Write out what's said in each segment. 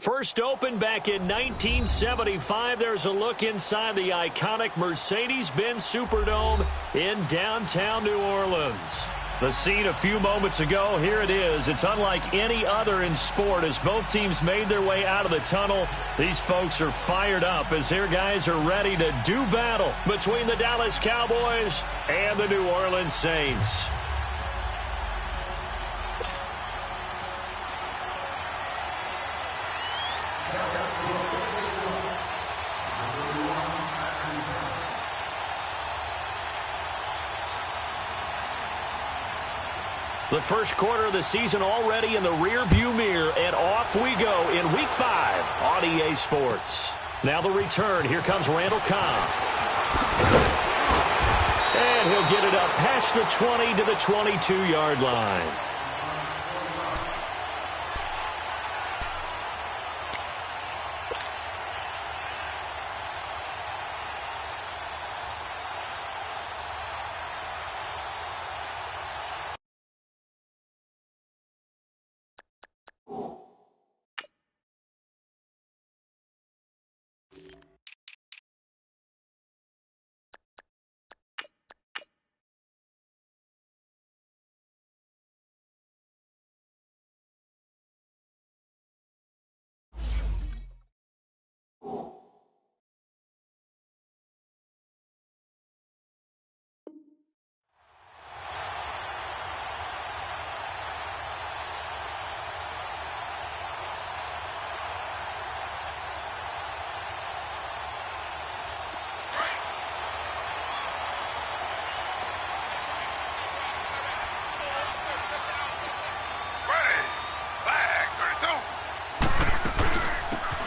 First opened back in 1975, there's a look inside the iconic Mercedes-Benz Superdome in downtown New Orleans. The scene a few moments ago, here it is. It's unlike any other in sport as both teams made their way out of the tunnel. These folks are fired up as their guys are ready to do battle between the Dallas Cowboys and the New Orleans Saints. The first quarter of the season already in the rear-view mirror, and off we go in Week 5 on EA Sports. Now the return. Here comes Randall Cobb. And he'll get it up past the 20 to the 22-yard line.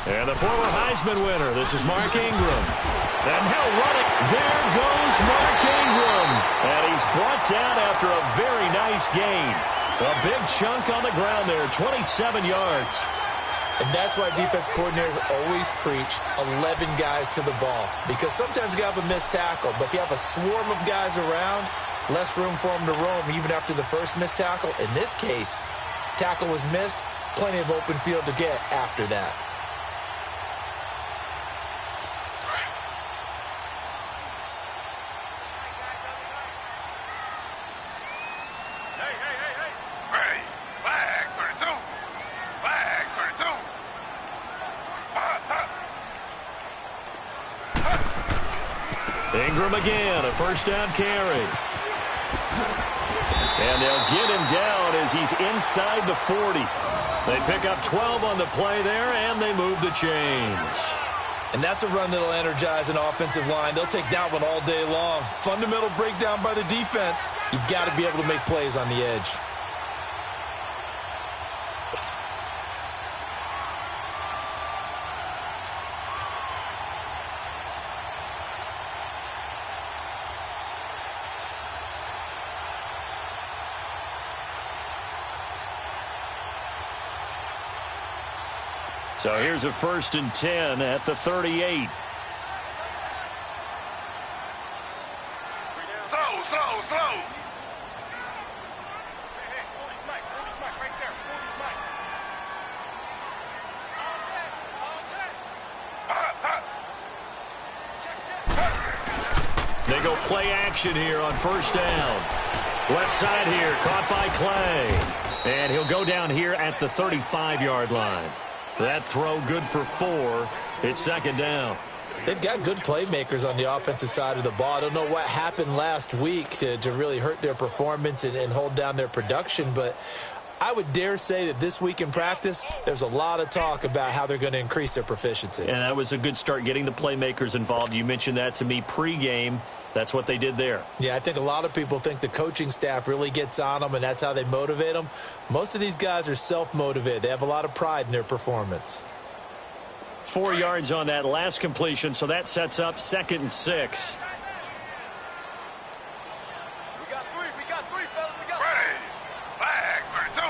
And the former Heisman winner, this is Mark Ingram. And he'll run it. There goes Mark Ingram. And he's brought down after a very nice gain. A big chunk on the ground there, 27 yards. And that's why defense coordinators always preach 11 guys to the ball. Because sometimes you have a missed tackle, but if you have a swarm of guys around, less room for them to roam even after the first missed tackle. In this case, tackle was missed, plenty of open field to get after that. Ingram again, a first down carry. And they'll get him down as he's inside the 40. They pick up 12 on the play there, and they move the chains. And that's a run that'll energize an offensive line. They'll take that one all day long. Fundamental breakdown by the defense. You've got to be able to make plays on the edge. So here's a 1st and 10 at the 38. Slow. They go play action here on 1st down. Left side here, caught by Clay. And he'll go down here at the 35-yard line. That throw good for 4. It's 2nd down. They've got good playmakers on the offensive side of the ball. I don't know what happened last week to really hurt their performance and hold down their production, but I would dare say that this week in practice, there's a lot of talk about how they're going to increase their proficiency. And that was a good start getting the playmakers involved. You mentioned that to me pregame. That's what they did there. Yeah, I think a lot of people think the coaching staff really gets on them, and that's how they motivate them. Most of these guys are self-motivated. They have a lot of pride in their performance. 4 yards on that last completion, so that sets up 2nd and 6. We got three, fellas. We got three. Flag 32.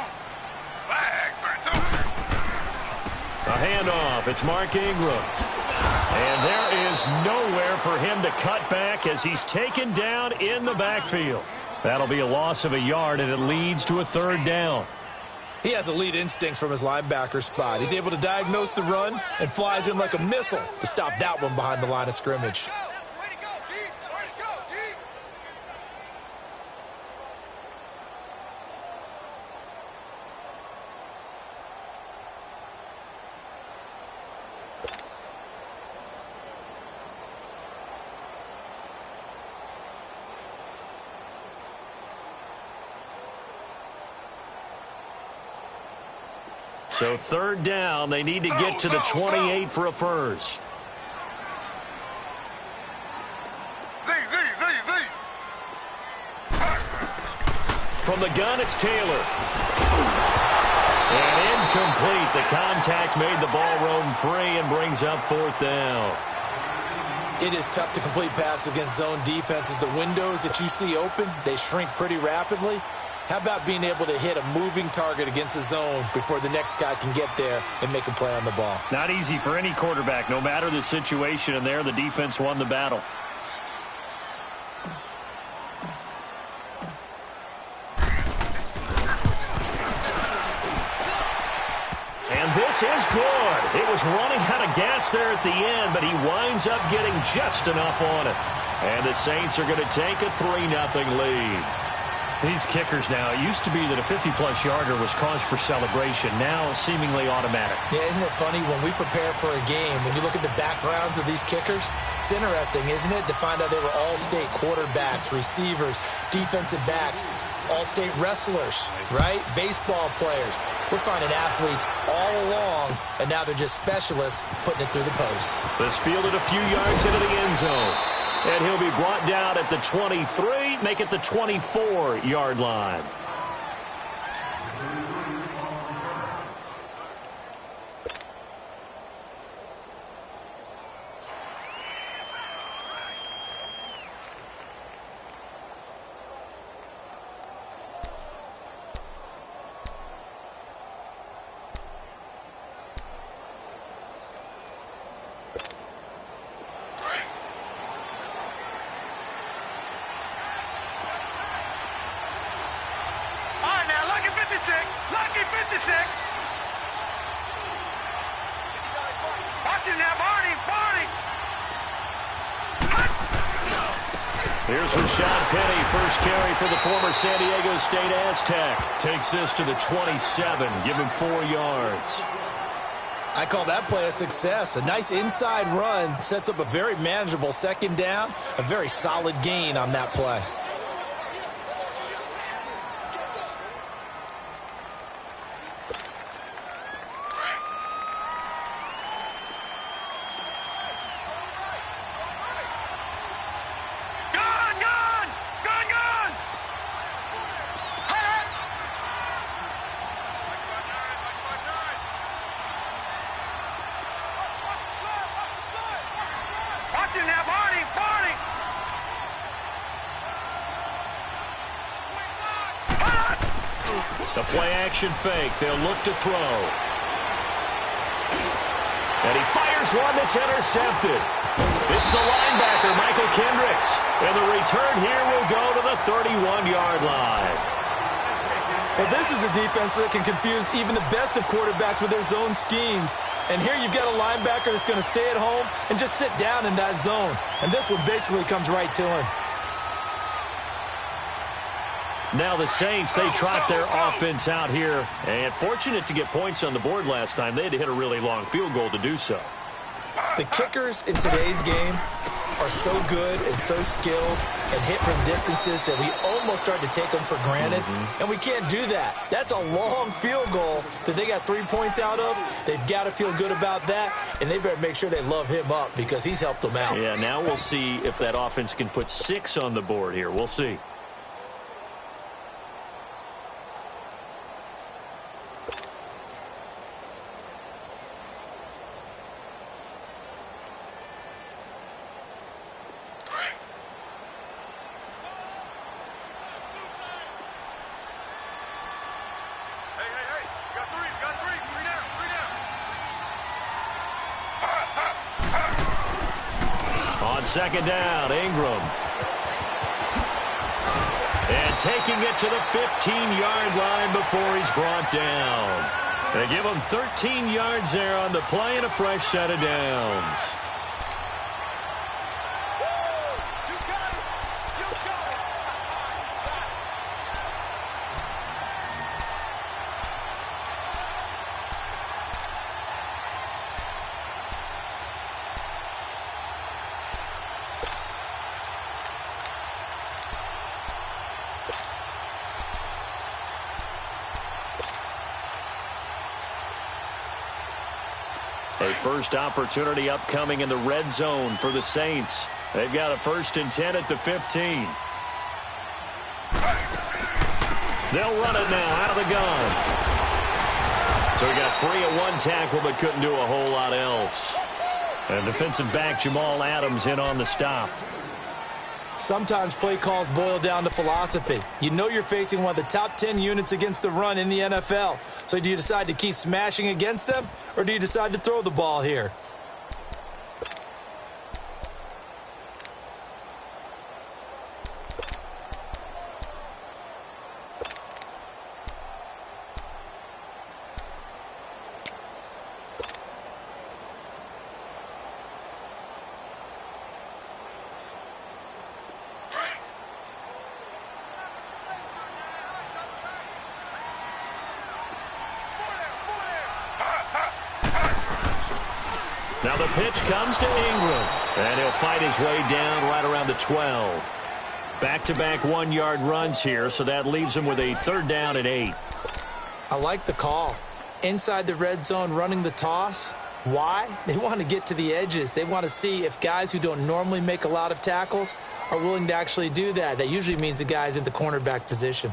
A handoff. It's Mark Ingram. And there is nowhere for him to cut back as he's taken down in the backfield. That'll be a loss of a yard, and it leads to a 3rd down. He has elite instincts from his linebacker spot. He's able to diagnose the run and flies in like a missile to stop that one behind the line of scrimmage. So third down, they need to get to the 28 for a first. From the gun, it's Taylor. And incomplete. The contact made the ball roam free and brings up fourth down. It is tough to complete passes against zone defenses. The windows that you see open, they shrink pretty rapidly. How about being able to hit a moving target against a zone before the next guy can get there and make a play on the ball? Not easy for any quarterback, no matter the situation, and there the defense won the battle. And this is good. It was running out of gas there at the end, but he winds up getting just enough on it. And the Saints are going to take a 3-0 lead. These kickers now, it used to be that a 50-plus yarder was cause for celebration. Now, seemingly automatic. Yeah, isn't it funny? When we prepare for a game, when you look at the backgrounds of these kickers, it's interesting, isn't it, to find out they were all-state quarterbacks, receivers, defensive backs, all-state wrestlers, right? Baseball players. We're finding athletes all along, and now they're just specialists putting it through the posts. This fielded a few yards into the end zone. And he'll be brought down at the 23, make it the 24-yard line. Lucky 56. Watch it now, Barney. Here's Rashad Penny, first carry for the former San Diego State Aztec. Takes this to the 27, give him 4 yards. I call that play a success. A nice inside run sets up a very manageable second down, a very solid gain on that play. The play-action fake. They'll look to throw. And he fires one that's intercepted. It's the linebacker, Michael Kendricks. And the return here will go to the 31-yard line. Well, this is a defense that can confuse even the best of quarterbacks with their zone schemes. And here you've got a linebacker that's going to stay at home and just sit down in that zone. And this one basically comes right to him. Now the Saints, they trot their offense out here. And fortunate to get points on the board last time. They had to hit a really long field goal to do so. The kickers in today's game are so good and so skilled and hit from distances that we almost start to take them for granted. And we can't do that. That's a long field goal that they got 3 points out of. They've got to feel good about that, and they better make sure they love him up because he's helped them out. Yeah, now we'll see if that offense can put 6 on the board here. We'll see. Second down, Ingram. And taking it to the 15-yard line before he's brought down. They give him 13 yards there on the play and a fresh set of downs. A first opportunity upcoming in the red zone for the Saints. They've got a 1st and 10 at the 15. They'll run it now out of the gun. So he got free at one tackle but couldn't do a whole lot else. And defensive back Jamal Adams in on the stop. Sometimes play calls boil down to philosophy. You know you're facing one of the top 10 units against the run in the NFL. So do you decide to keep smashing against them, or do you decide to throw the ball here? Now the pitch comes to Ingram, and he'll fight his way down right around the 12. Back-to-back 1-yard runs here, so that leaves him with a 3rd down and 8. I like the call. Inside the red zone running the toss. Why? They want to get to the edges. They want to see if guys who don't normally make a lot of tackles are willing to actually do that. That usually means the guy's in the cornerback position.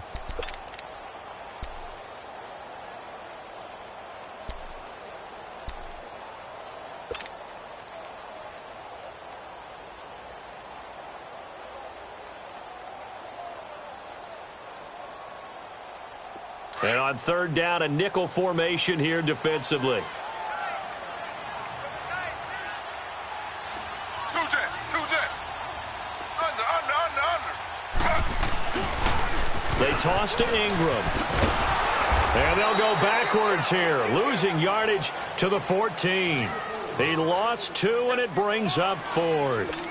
And on 3rd down, a nickel formation here defensively. They toss to Ingram. And they'll go backwards here, losing yardage to the 14. He lost 2, and it brings up 4th.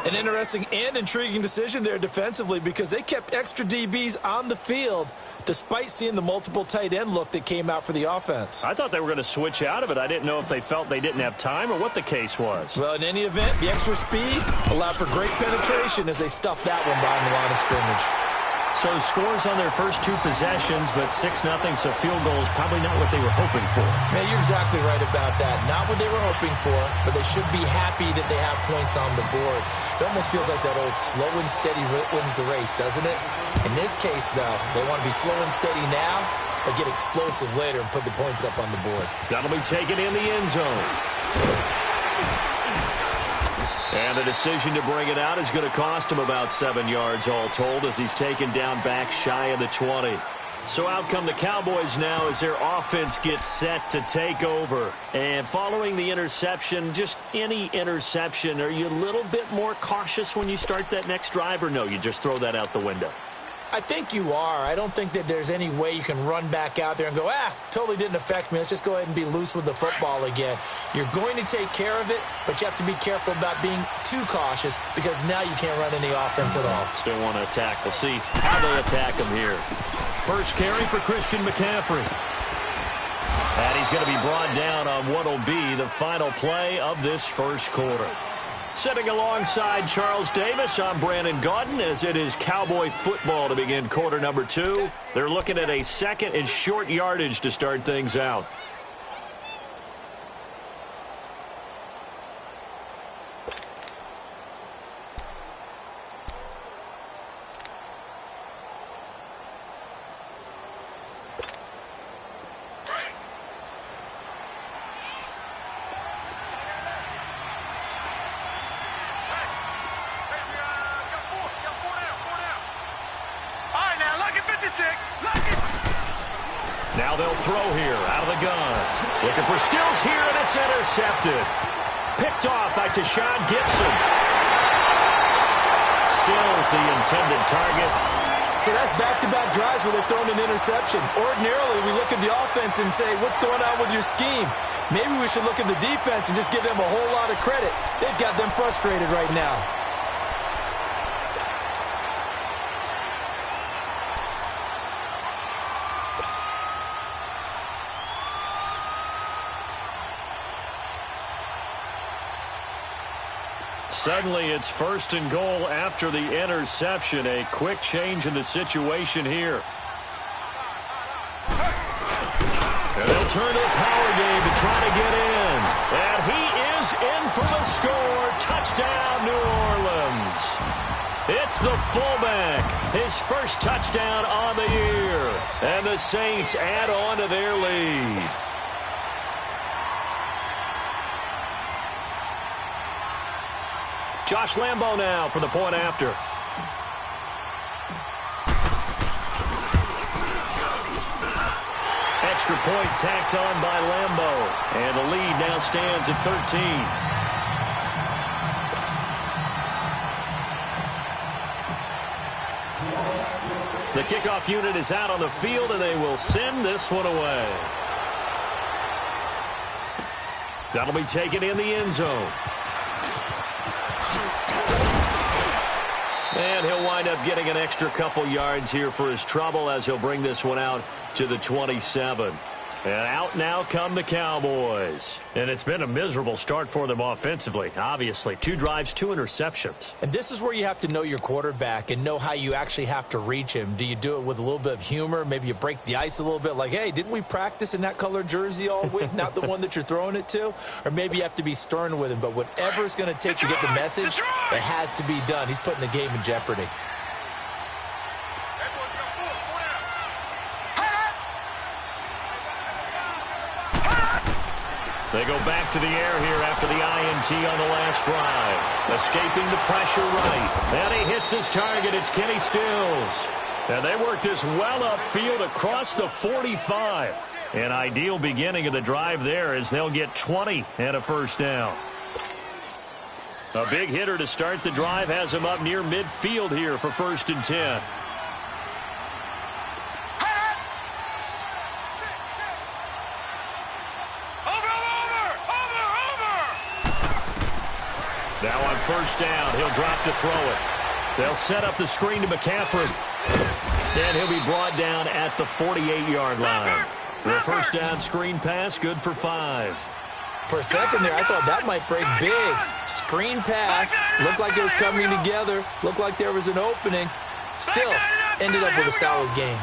An interesting and intriguing decision there defensively, because they kept extra DBs on the field despite seeing the multiple tight end look that came out for the offense. I thought they were going to switch out of it. I didn't know if they felt they didn't have time or what the case was. Well, in any event, the extra speed allowed for great penetration as they stuffed that one behind the line of scrimmage. So scores on their first 2 possessions, but 6-0, so field goal is probably not what they were hoping for. Man, you're exactly right about that. Not what they were hoping for, but they should be happy that they have points on the board. It almost feels like that old slow and steady wins the race, doesn't it? In this case, though, they want to be slow and steady now, but get explosive later and put the points up on the board. That'll be taken in the end zone. And the decision to bring it out is going to cost him about 7 yards all told, as he's taken down back shy of the 20. So out come the Cowboys now as their offense gets set to take over. And following the interception, just any interception, are you a little bit more cautious when you start that next drive, or no, you just throw that out the window? I think you are. I don't think that there's any way you can run back out there and go, totally didn't affect me. Let's just go ahead and be loose with the football again. You're going to take care of it, but you have to be careful about being too cautious, because now you can't run any offense at all. Still want to attack. We'll see how they attack him here. First carry for Christian McCaffrey. And he's going to be brought down on what will be the final play of this first quarter. Sitting alongside Charles Davis, I'm Brandon Gaudin, as it is Cowboy football to begin quarter number 2. They're looking at a 2nd and short yardage to start things out. Now they'll throw here out of the gun. Looking for Stills here, and it's intercepted. Picked off by Tashawn Gibson. Stills the intended target. So that's back-to-back drives where they've thrown an interception. Ordinarily, we look at the offense and say, what's going on with your scheme? Maybe we should look at the defense and just give them a whole lot of credit. They've got them frustrated right now. Suddenly, it's 1st and goal after the interception. A quick change in the situation here. And they'll turn to the power game to try to get in. And he is in for the score. Touchdown, New Orleans. It's the fullback. His first touchdown on the year. And the Saints add on to their lead. Josh Lambo now for the point after. Extra point tacked on by Lambo. And the lead now stands at 13. The kickoff unit is out on the field, and they will send this one away. That'll be taken in the end zone. And he'll wind up getting an extra couple yards here for his trouble as he'll bring this one out to the 27. And out now come the Cowboys. And it's been a miserable start for them offensively. Obviously, 2 drives, 2 interceptions. And this is where you have to know your quarterback and know how you actually have to reach him. Do you do it with a little bit of humor? Maybe you break the ice a little bit like, hey, didn't we practice in that colored jersey all week, not the one that you're throwing it to? Or maybe you have to be stern with him. But whatever it's going to take to get the message, it has to be done. He's putting the game in jeopardy. They go back to the air here after the INT on the last drive. Escaping the pressure right. And he hits his target. It's Kenny Stills. And they work this well upfield across the 45. An ideal beginning of the drive there as they'll get 20 and a first down. A big hitter to start the drive has him up near midfield here for 1st and 10. Now on 1st down, he'll drop to throw it. They'll set up the screen to McCaffrey. And he'll be brought down at the 48-yard line. The 1st down screen pass, good for 5. For a second there, I thought that might break big. Screen pass, looked like it was coming together, looked like there was an opening. Still, ended up with a solid game.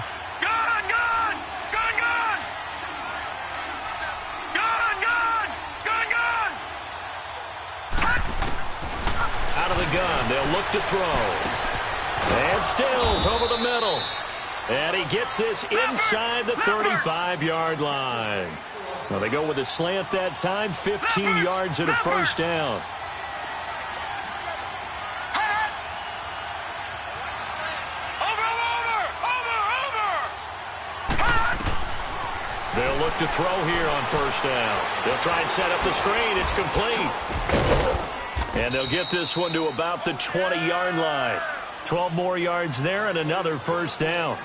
Out of the gun, they'll look to throw. And Stills over the middle. And he gets this inside the 35-yard line. Well, they go with a slant that time, 15 yards and a first down. They'll look to throw here on 1st down. They'll try and set up the screen. It's complete. And they'll get this one to about the 20-yard line. 12 more yards there and another first down.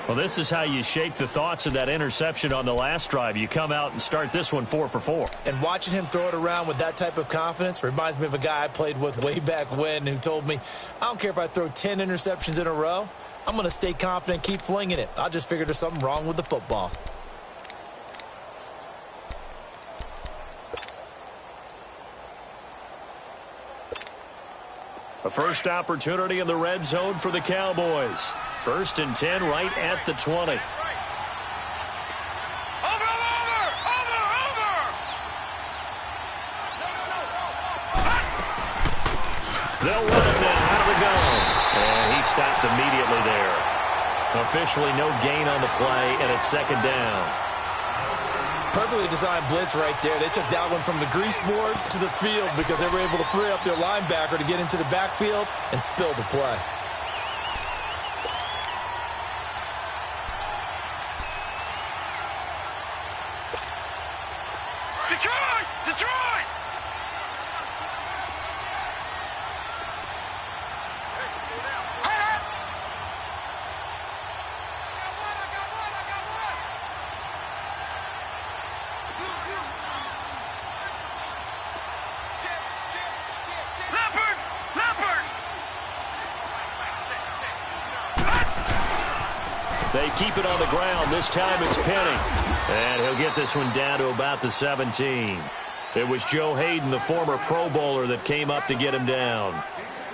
Well, this is how you shake the thoughts of that interception on the last drive. You come out and start this one 4 for 4. And watching him throw it around with that type of confidence reminds me of a guy I played with way back when who told me, I don't care if I throw 10 interceptions in a row. I'm going to stay confident, keep flinging it. I just figured there's something wrong with the football. A first opportunity in the red zone for the Cowboys. 1st and 10 right at the 20. They'll run it now out of the gun. And he stopped immediately there. Officially no gain on the play, and it's 2nd down. Perfectly designed blitz right there. They took that one from the grease board to the field because they were able to free up their linebacker to get into the backfield and spill the play. Detroit! Detroit! They keep it on the ground. This time it's Penny. And he'll get this one down to about the 17. It was Joe Hayden, the former Pro Bowler, that came up to get him down.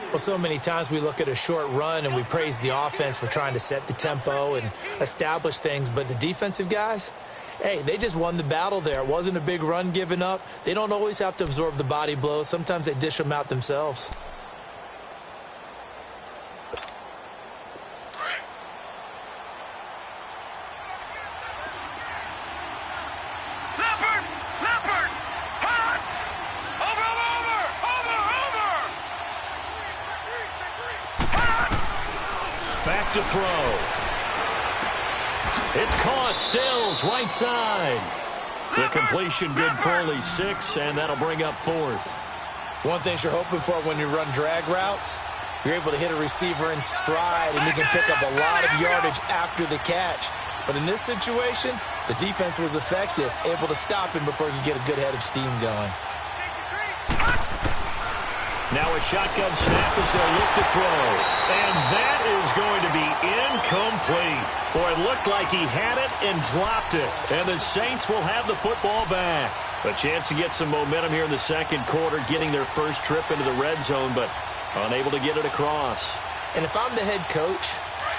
Well, so many times we look at a short run and we praise the offense for trying to set the tempo and establish things, but the defensive guys, hey, they just won the battle there. It wasn't a big run given up. They don't always have to absorb the body blows. Sometimes they dish them out themselves. Back to throw. It's caught. Stills, right side. The completion good for only 6, and that'll bring up 4th. One thing you're hoping for when you run drag routes, you're able to hit a receiver in stride, and he can pick up a lot of yardage after the catch. But in this situation, the defense was effective, able to stop him before he could get a good head of steam going. Now a shotgun snap as they'll look to throw. And that is going to be incomplete. Boy, it looked like he had it and dropped it. And the Saints will have the football back. A chance to get some momentum here in the second quarter, getting their first trip into the red zone, but unable to get it across. And if I'm the head coach,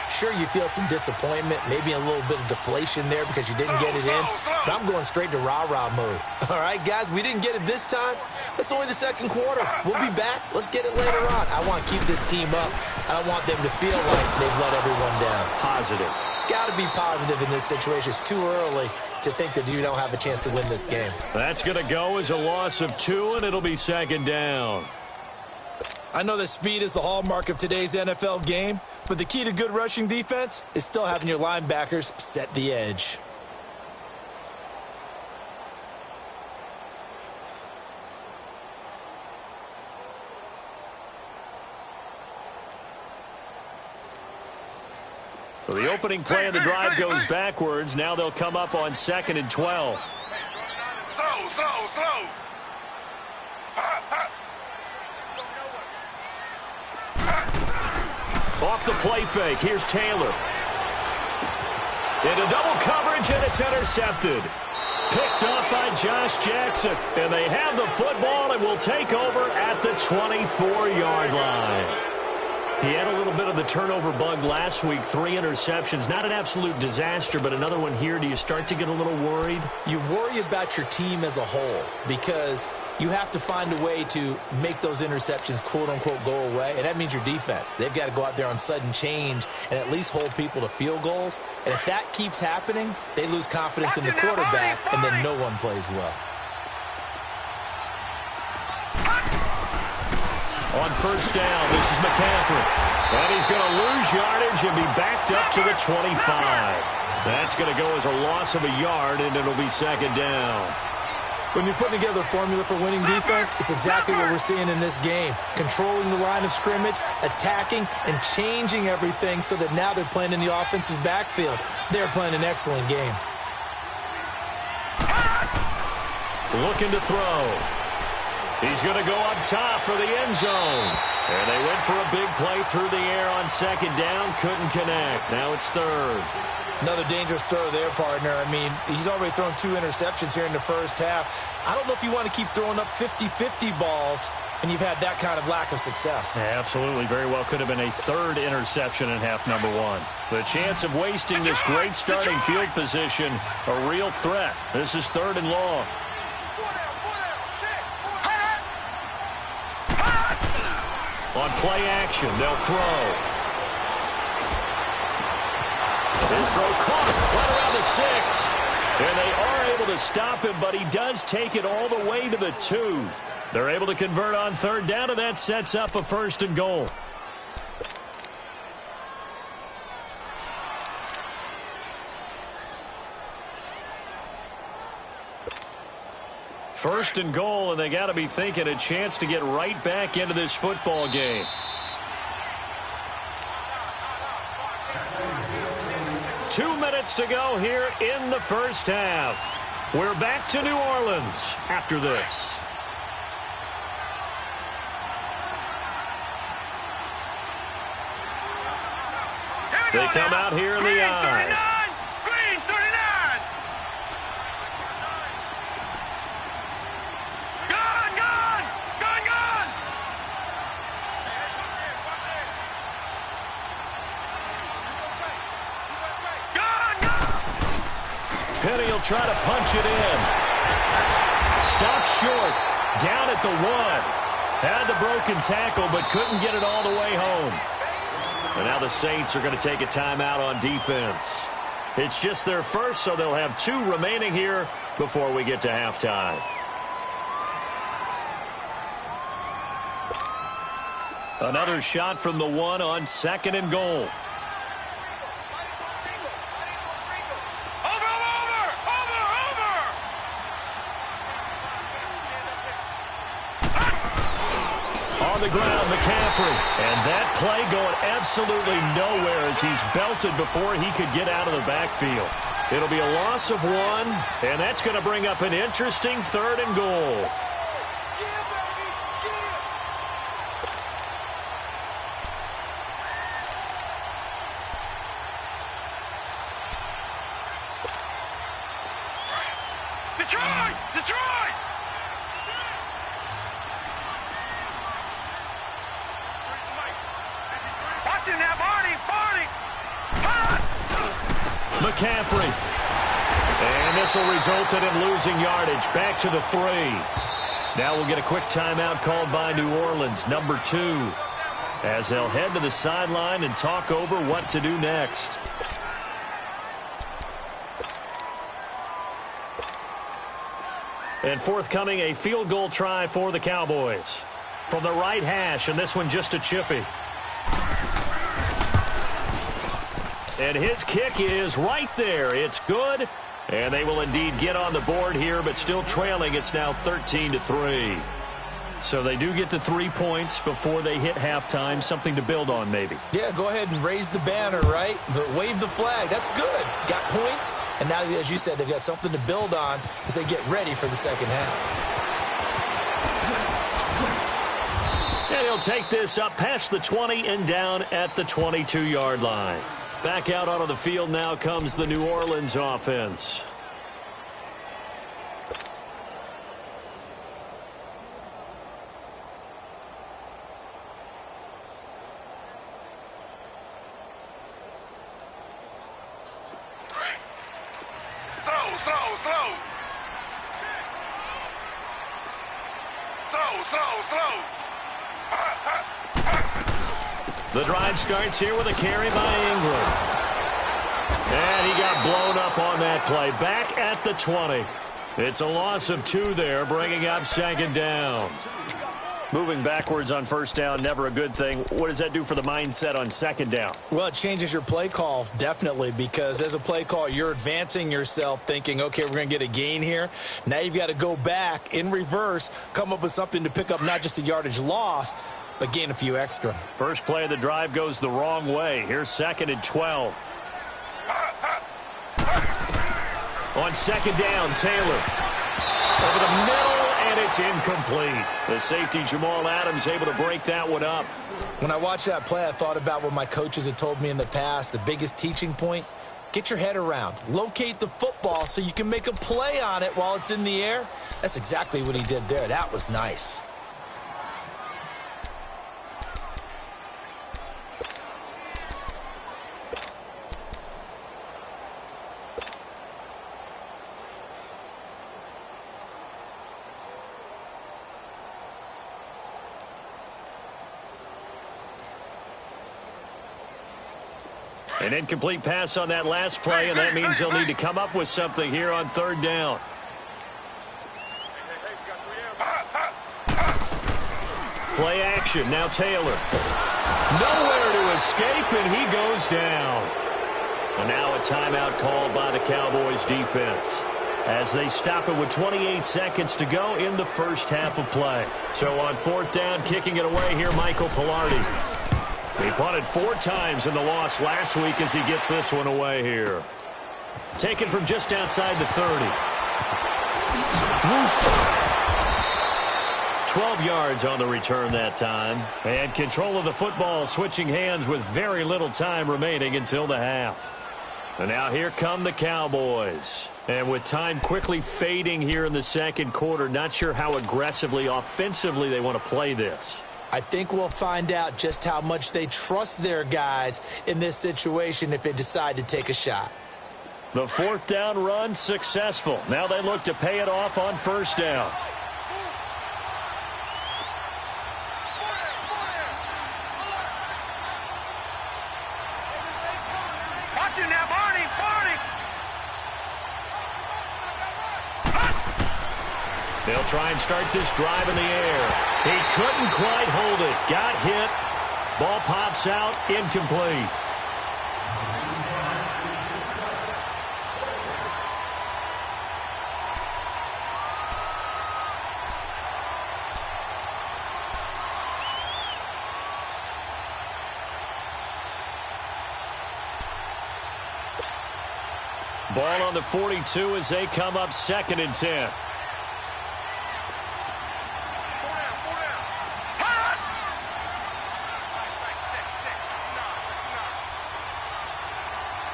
sure, you feel some disappointment, maybe a little bit of deflation there because you didn't get it in, but I'm going straight to rah-rah mode. All right, guys, we didn't get it this time. It's only the second quarter. We'll be back. Let's get it later on. I want to keep this team up. I don't want them to feel like they've let everyone down. Positive. Got to be positive in this situation. It's too early to think that you don't have a chance to win this game. That's going to go as a loss of 2, and it'll be second down. I know that speed is the hallmark of today's NFL game, but the key to good rushing defense is still having your linebackers set the edge. So the opening play of the drive goes backwards. Now they'll come up on 2nd and 12. Slow. Off the play fake. Here's Taylor. Into double coverage, and it's intercepted. Picked up by Josh Jackson. And they have the football and will take over at the 24-yard line. He had a little bit of the turnover bug last week, 3 interceptions. Not an absolute disaster, but another one here. Do you start to get a little worried? You worry about your team as a whole because you have to find a way to make those interceptions, quote-unquote, go away, and that means your defense. They've got to go out there on sudden change and at least hold people to field goals. And if that keeps happening, they lose confidence in the quarterback, and then no one plays well. On first down, this is McCaffrey. And he's going to lose yardage and be backed up to the 25. That's going to go as a loss of a yard, and it'll be second down. When you're putting together a formula for winning defense, it's exactly what we're seeing in this game. Controlling the line of scrimmage, attacking, and changing everything so that now they're playing in the offense's backfield. They're playing an excellent game. Looking to throw. He's going to go up top for the end zone. And they went for a big play through the air on second down. Couldn't connect. Now it's third. Another dangerous throw there, partner. I mean, he's already thrown 2 interceptions here in the first half. I don't know if you want to keep throwing up 50-50 balls when you've had that kind of lack of success. Yeah, absolutely. Very well could have been a 3rd interception in half number 1. The chance of wasting this great starting field position, a real threat. This is 3rd and long. On play action, they'll throw. This throw caught right around the 6. And they are able to stop him, but he does take it all the way to the 2. They're able to convert on 3rd down, and that sets up a 1st and goal. First and goal, and they got to be thinking a chance to get right back into this football game. Two minutes to go here in the first half. We're back to New Orleans after this. They come out here in the I. and he'll try to punch it in. Stopped short, down at the 1. Had the broken tackle, but couldn't get it all the way home. And now the Saints are going to take a timeout on defense. It's just their first, so they'll have 2 remaining here before we get to halftime. Another shot from the 1 on 2nd and goal. On the ground, McCaffrey. And that play going absolutely nowhere as he's belted before he could get out of the backfield. It'll be a loss of 1, and that's going to bring up an interesting 3rd and goal. Detroit! Detroit! Watch it now, Barney! Barney! McCaffrey. And this will result in him losing yardage. Back to the 3. Now we'll get a quick timeout called by New Orleans, number 2, as they'll head to the sideline and talk over what to do next. And forthcoming, a field goal try for the Cowboys. From the right hash, and this one just a chippy. And his kick is right there. It's good. And they will indeed get on the board here, but still trailing. It's now 13-3. So they do get the 3 points before they hit halftime. Something to build on, maybe. Yeah, go ahead and raise the banner, right? Wave the flag. That's good. Got points. And now, as you said, they've got something to build on as they get ready for the second half. And he'll take this up past the 20 and down at the 22-yard line. Back out onto the field now comes the New Orleans offense. The drive starts here with a carry by Ingram. And he got blown up on that play. Back at the 20. It's a loss of 2 there, bringing up 2nd down. Moving backwards on 1st down, never a good thing. What does that do for the mindset on 2nd down? Well, it changes your play call, definitely, because as a play call, you're advancing yourself thinking, okay, we're going to get a gain here. Now you've got to go back in reverse, come up with something to pick up not just the yardage lost, but gain a few extra. First play of the drive goes the wrong way. Here's 2nd and 12. On 2nd down, Taylor. Over the middle, and it's incomplete. The safety, Jamal Adams, able to break that one up. When I watched that play, I thought about what my coaches had told me in the past. The biggest teaching point, get your head around. Locate the football so you can make a play on it while it's in the air. That's exactly what he did there. That was nice. An incomplete pass on that last play, and that means they'll need to come up with something here on 3rd down. Play action. Now Taylor. Nowhere to escape, and he goes down. And now a timeout called by the Cowboys defense as they stop it with 28 seconds to go in the first half of play. So on 4th down, kicking it away here, Michael Pilardi. He punted 4 times in the loss last week as he gets this one away here. Taken from just outside the 30. Whoosh. 12 yards on the return that time. And control of the football switching hands with very little time remaining until the half. And now here come the Cowboys. And with time quickly fading here in the 2nd quarter, not sure how aggressively, offensively they want to play this. I think we'll find out just how much they trust their guys in this situation if they decide to take a shot. The 4th down run successful. Now they look to pay it off on 1st down. Watch it now, Barney! They'll try and start this drive in the air. He couldn't quite hold it. Got hit. Ball pops out. Incomplete. Ball on the 42 as they come up 2nd and 10.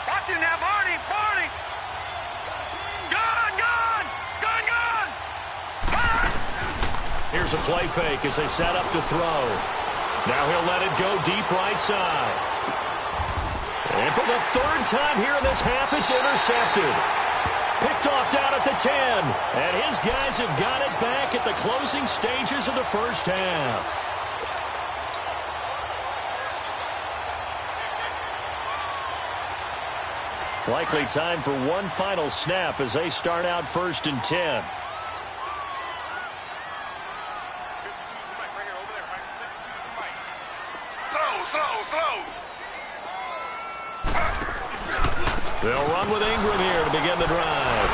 Watch it now, Barney! Gun! Here's a play fake as they set up to throw. Now he'll let it go deep right side. And for the 3rd time here in this half, it's intercepted. Picked off down at the 10. And his guys have got it back at the closing stages of the 1st half. Likely time for one final snap as they start out 1st and 10. Slow. They'll run with Ingram here to begin the drive.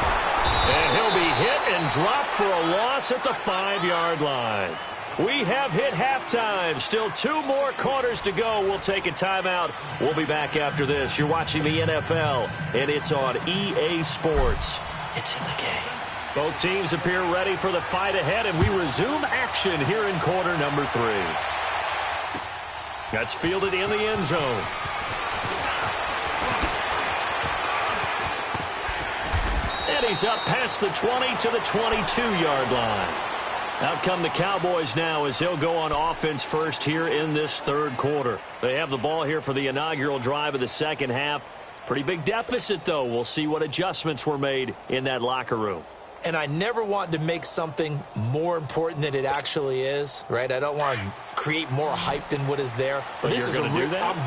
And he'll be hit and dropped for a loss at the 5-yard line. We have hit halftime. Still 2 more quarters to go. We'll take a timeout. We'll be back after this. You're watching the NFL, and it's on EA Sports. It's in the game. Both teams appear ready for the fight ahead, and we resume action here in quarter number 3. That's fielded in the end zone. And he's up past the 20 to the 22-yard line. Out come the Cowboys now as they'll go on offense first here in this 3rd quarter. They have the ball here for the inaugural drive of the 2nd half. Pretty big deficit, though. We'll see what adjustments were made in that locker room. And I never want to make something more important than it actually is, right? I don't want to create more hype than what is there. But this is I'm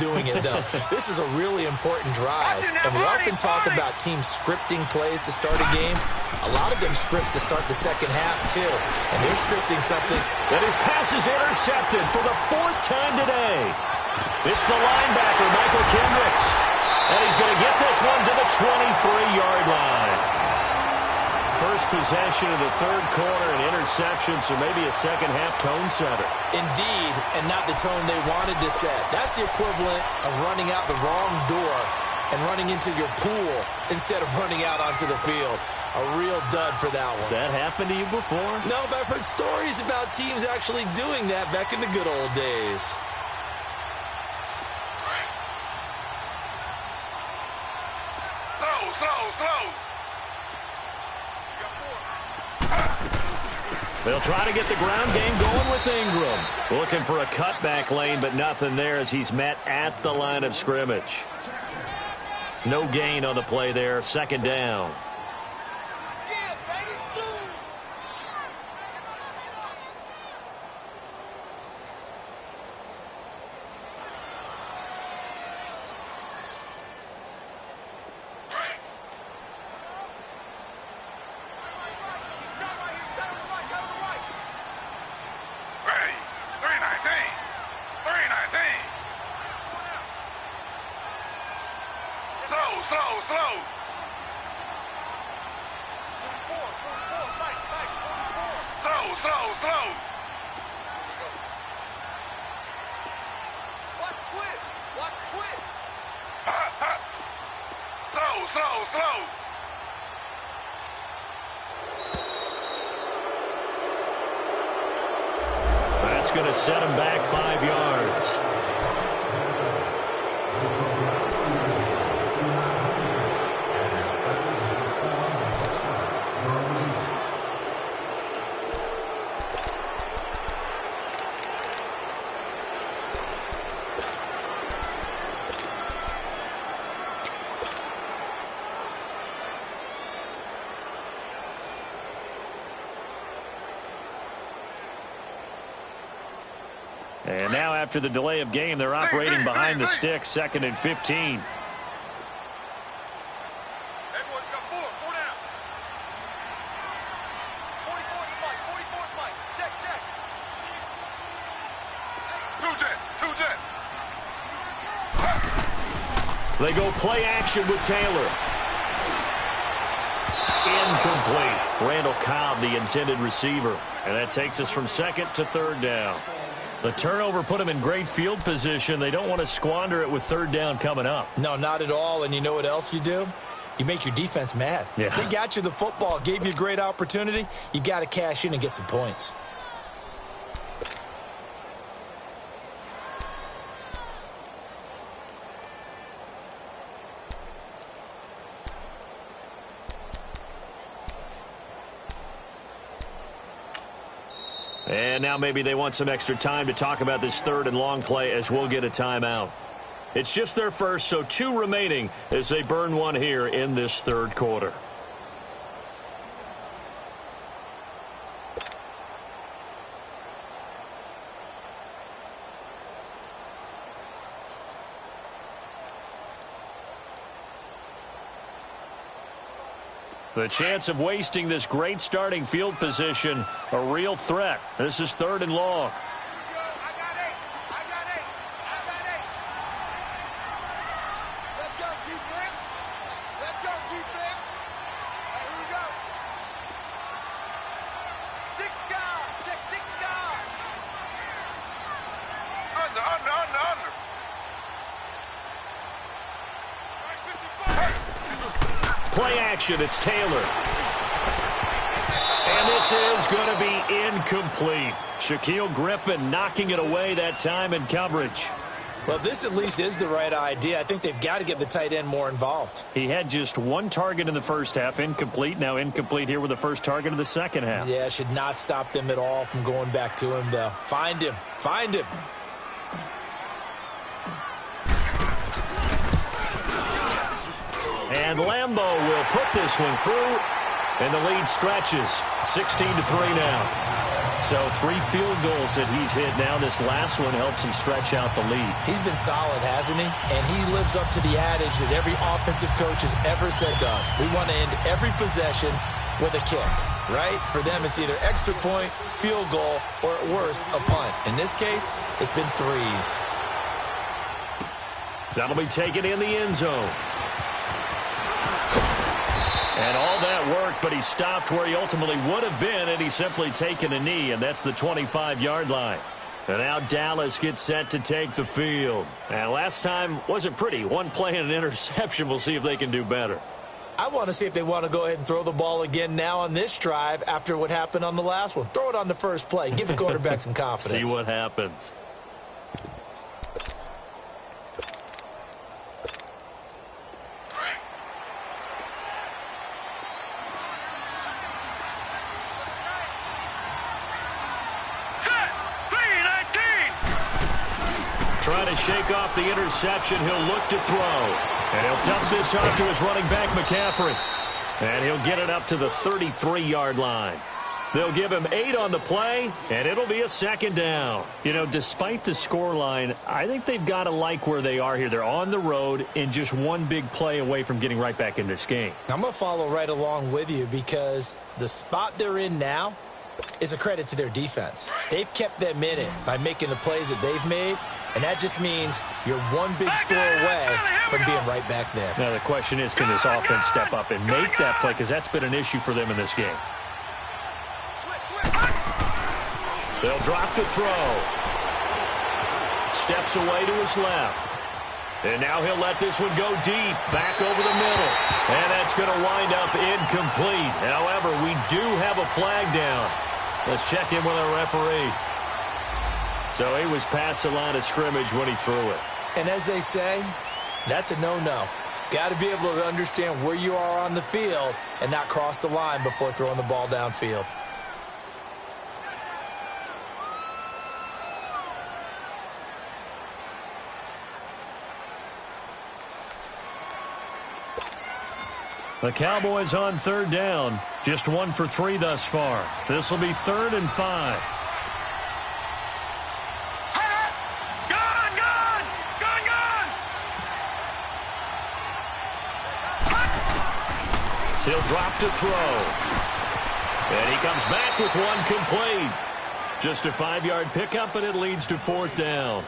doing it, though. This is a really important drive. And we often talk about teams scripting plays to start a game. A lot of them script to start the 2nd half, too. And they're scripting something. And his pass is intercepted for the 4th time today. It's the linebacker, Michael Kendricks. And he's going to get this one to the 23-yard line. First possession of the 3rd quarter, an interception, so maybe a 2nd half tone setter. Indeed, and not the tone they wanted to set. That's the equivalent of running out the wrong door and running into your pool instead of running out onto the field. A real dud for that one. Has that happened to you before? No, but I've heard stories about teams actually doing that back in the good old days. Slow. They'll try to get the ground game going with Ingram. Looking for a cutback lane, but nothing there as he's met at the line of scrimmage. No gain on the play there. 2nd down. Slow. Slow. Watch twist. Slow. That's going to set him back 5 yards. And now after the delay of game, they're operating behind the sticks, 2nd and 15. Everyone's got four down. 44's Mike, 44's Mike. Check. Two jet. They go play action with Taylor. Incomplete. Randall Cobb, the intended receiver. And that takes us from 2nd to 3rd down. The turnover put them in great field position. They don't want to squander it with 3rd down coming up. No, not at all. And you know what else you do? You make your defense mad. Yeah. They got you the football, gave you a great opportunity. You got to cash in and get some points. And now maybe they want some extra time to talk about this 3rd and long play as we'll get a timeout. It's just their first, so 2 remaining as they burn one here in this 3rd quarter. The chance of wasting this great starting field position, a real threat. This is 3rd and long. I got eight. Let's go, defense. All right, here we go. Stick guard. Check stick guard. Under. Right, 55. Play action, it's Taylor. And this is going to be incomplete. Shaquille Griffin knocking it away that time in coverage. Well, this at least is the right idea. I think they've got to get the tight end more involved. He had just 1 target in the first half, incomplete. Now incomplete here with the first target of the second half. Yeah, should not stop them at all from going back to him. They'll find him. And Lambeau will put this one through, and the lead stretches 16-3 now. So 3 field goals that he's hit now. This last one helps him stretch out the lead. He's been solid, hasn't he? And he lives up to the adage that every offensive coach has ever said to us. We want to end every possession with a kick, right? For them, it's either extra point, field goal, or at worst, a punt. In this case, it's been 3s. That'll be taken in the end zone. And all that worked, but he stopped where he ultimately would have been, and he's simply taken a knee, and that's the 25-yard line. And now Dallas gets set to take the field. And last time wasn't pretty. 1 play and an interception. We'll see if they can do better. I want to see if they want to go ahead and throw the ball again now on this drive after what happened on the last one. Throw it on the first play. Give the quarterback some confidence. See what happens. Trying to shake off the interception. He'll look to throw. And he'll dump this off to his running back, McCaffrey. And he'll get it up to the 33-yard line. They'll give him 8 on the play, and it'll be a 2nd down. You know, despite the scoreline, I think they've got to like where they are here. They're on the road and just 1 big play away from getting right back in this game. I'm going to follow right along with you because the spot they're in now is a credit to their defense. They've kept them in it by making the plays that they've made. And that just means you're 1 big score away from being right back there. Now, the question is, can this offense step up and make that play? Because that's been an issue for them in this game. They'll drop to throw. Steps away to his left. And now he'll let this one go deep, back over the middle. And that's going to wind up incomplete. However, we do have a flag down. Let's check in with our referee. So he was past the line of scrimmage when he threw it. And as they say, that's a no-no. Got to be able to understand where you are on the field and not cross the line before throwing the ball downfield. The Cowboys on 3rd down. Just 1 for 3 thus far. This will be 3rd and 5. He'll drop to throw. And he comes back with one complete. Just a 5-yard pickup, and it leads to 4th down.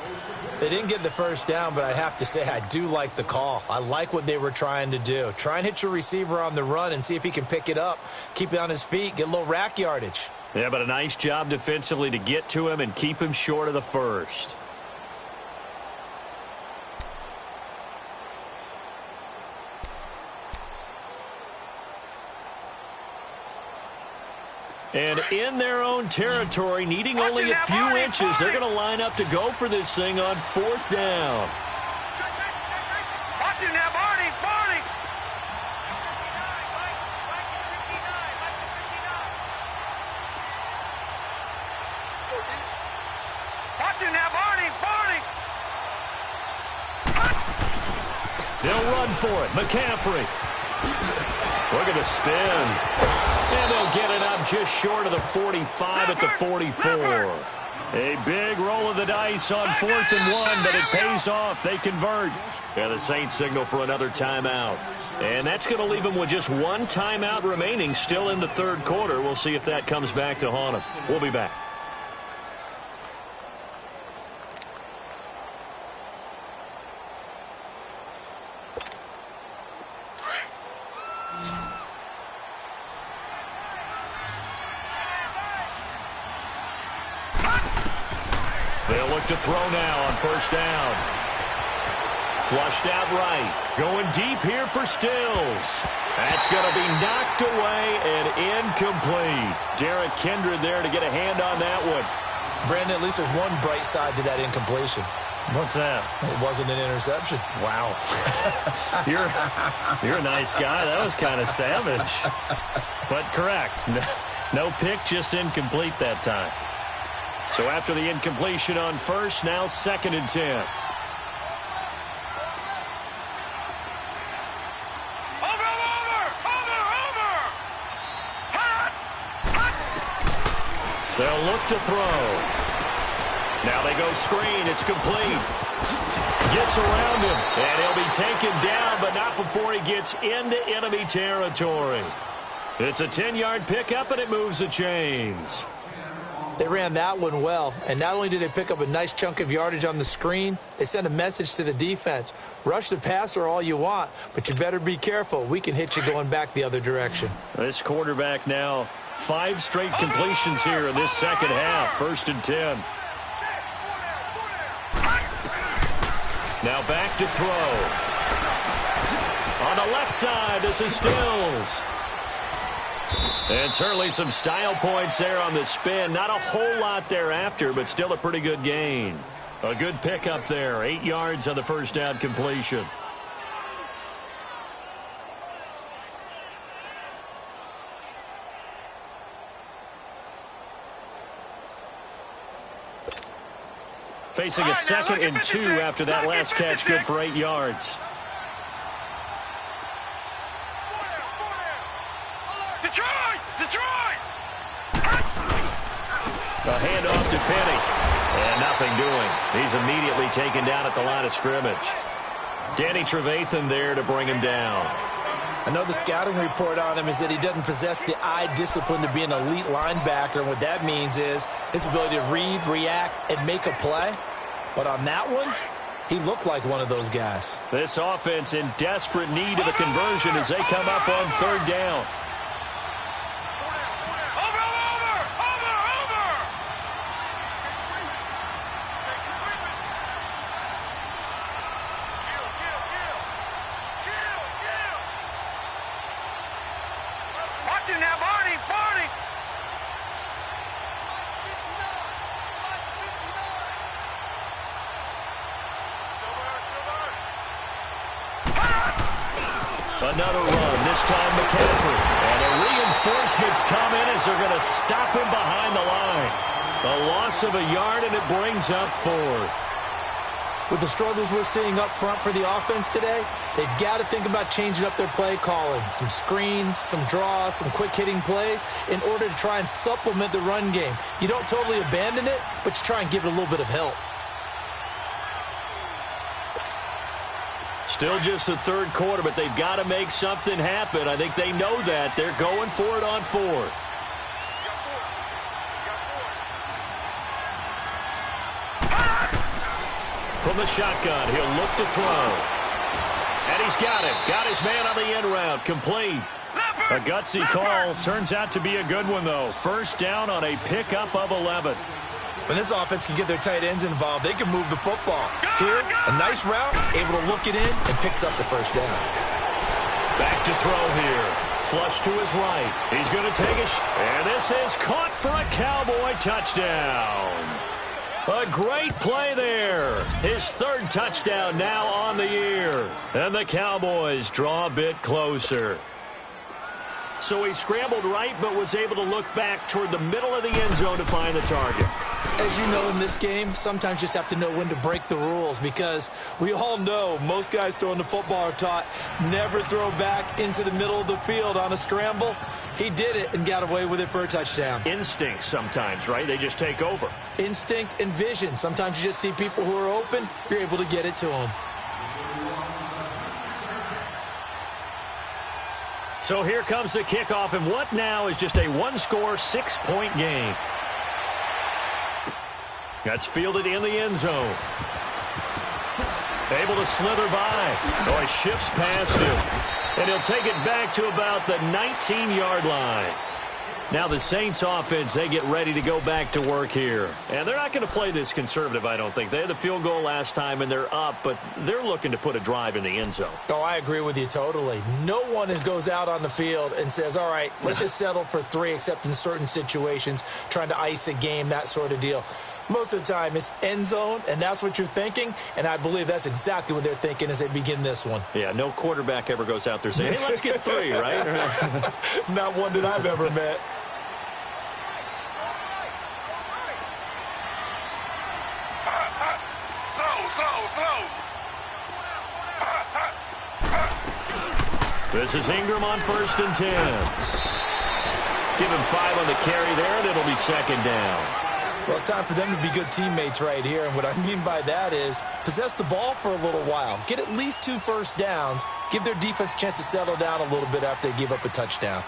They didn't get the first down, but I have to say I do like the call. I like what they were trying to do. Try and hit your receiver on the run and see if he can pick it up, keep it on his feet, get a little rack yardage. Yeah, but a nice job defensively to get to him and keep him short of the first. And in their own territory, needing only a few inches, they're going to line up to go for this thing on 4th down. Watch it now, Barney, Barney. Watch it now, Barney, Barney. They'll run for it. McCaffrey. Look at the spin. And they'll get it up just short of the 45 at the 44. A big roll of the dice on 4th and 1, but it pays off. They convert. And the Saints signal for another timeout. And that's going to leave them with just one timeout remaining still in the 3rd quarter. We'll see if that comes back to haunt them. We'll be back. They'll look to throw now on 1st down. Flushed out right. Going deep here for Stills. That's going to be knocked away and incomplete. Derek Kindred there to get a hand on that one. Brandon, at least there's one bright side to that incompletion. What's that? It wasn't an interception. Wow. You're a nice guy. That was kind of savage. But correct. No pick, just incomplete that time. So after the incompletion on 1st, now 2nd and 10. They'll look to throw. Now they go screen. It's complete. Gets around him, and he'll be taken down, but not before he gets into enemy territory. It's a 10-yard pickup, and it moves the chains. They ran that one well, and not only did they pick up a nice chunk of yardage on the screen, they sent a message to the defense. Rush the passer all you want, but you better be careful. We can hit you going back the other direction. This quarterback now 5 straight completions here in this 2nd half. 1st and 10. Now back to throw. On the left side, this is Stills. And certainly some style points there on the spin. Not a whole lot thereafter, but still a pretty good gain. A good pickup there. 8 yards on the 1st down completion. Facing a 2nd and 2 after that last catch, good for 8 yards. Detroit! A handoff to Penny. And nothing doing. He's immediately taken down at the line of scrimmage. Danny Trevathan there to bring him down. I know the scouting report on him is that he doesn't possess the eye discipline to be an elite linebacker, and what that means is his ability to read, react, and make a play. But on that one, he looked like one of those guys. This offense in desperate need of a conversion as they come up on 3rd down. Another run, this time McCaffrey. And the reinforcements come in as they're going to stop him behind the line. A loss of a yard, and it brings up 4th. With the struggles we're seeing up front for the offense today, they've got to think about changing up their play calling. Some screens, some draws, some quick-hitting plays in order to try and supplement the run game. You don't totally abandon it, but you try and give it a little bit of help. Still just the third quarter, but they've got to make something happen. I think they know that. They're going for it on fourth. From the shotgun, he'll look to throw. And he's got it. Got his man on the end route. Complete. A gutsy call. Turns out to be a good one, though. First down on a pickup of 11. When this offense can get their tight ends involved, they can move the football. Here, a nice route, able to look it in, and picks up the first down. Back to throw here. Flush to his right. He's going to take a and this is caught for a Cowboy touchdown. A great play there. His third touchdown now on the year. And the Cowboys draw a bit closer. So he scrambled right, but was able to look back toward the middle of the end zone to find the target. As you know in this game, sometimes you just have to know when to break the rules, because we all know most guys throwing the football are taught never throw back into the middle of the field on a scramble. He did it and got away with it for a touchdown. Instinct sometimes, right? They just take over. Instinct and vision. Sometimes you just see people who are open, you're able to get it to them. So here comes the kickoff, and what now is just a one-score, 6-point game. That's fielded in the end zone. Able to slither by. So he shifts past him. And he'll take it back to about the 19-yard line. Now the Saints offense, they get ready to go back to work here. And they're not going to play this conservative, I don't think. They had the field goal last time, and they're up, but they're looking to put a drive in the end zone. Oh, I agree with you totally. No one goes out on the field and says, all right, let's just settle for 3, except in certain situations, trying to ice a game, that sort of deal. Most of the time, it's end zone, and that's what you're thinking, and I believe that's exactly what they're thinking as they begin this one. Yeah, no quarterback ever goes out there saying, hey, let's get 3, right? Not one that I've ever met. This is Ingram on 1st and 10. Give him 5 on the carry there, and it'll be 2nd down. Well, it's time for them to be good teammates right here, and what I mean by that is possess the ball for a little while. Get at least 2 first downs. Give their defense a chance to settle down a little bit after they give up a touchdown.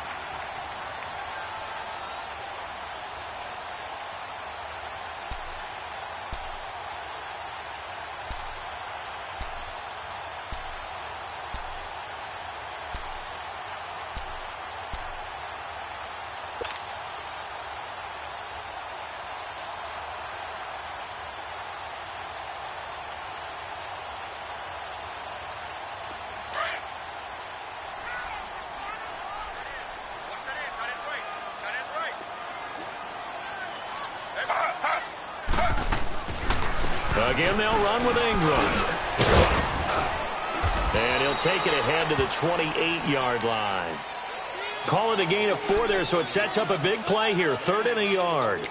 Again, they'll run with Ingram. And he'll take it ahead to the 28-yard line. Call it a gain of 4 there, so it sets up a big play here. 3rd and a yard.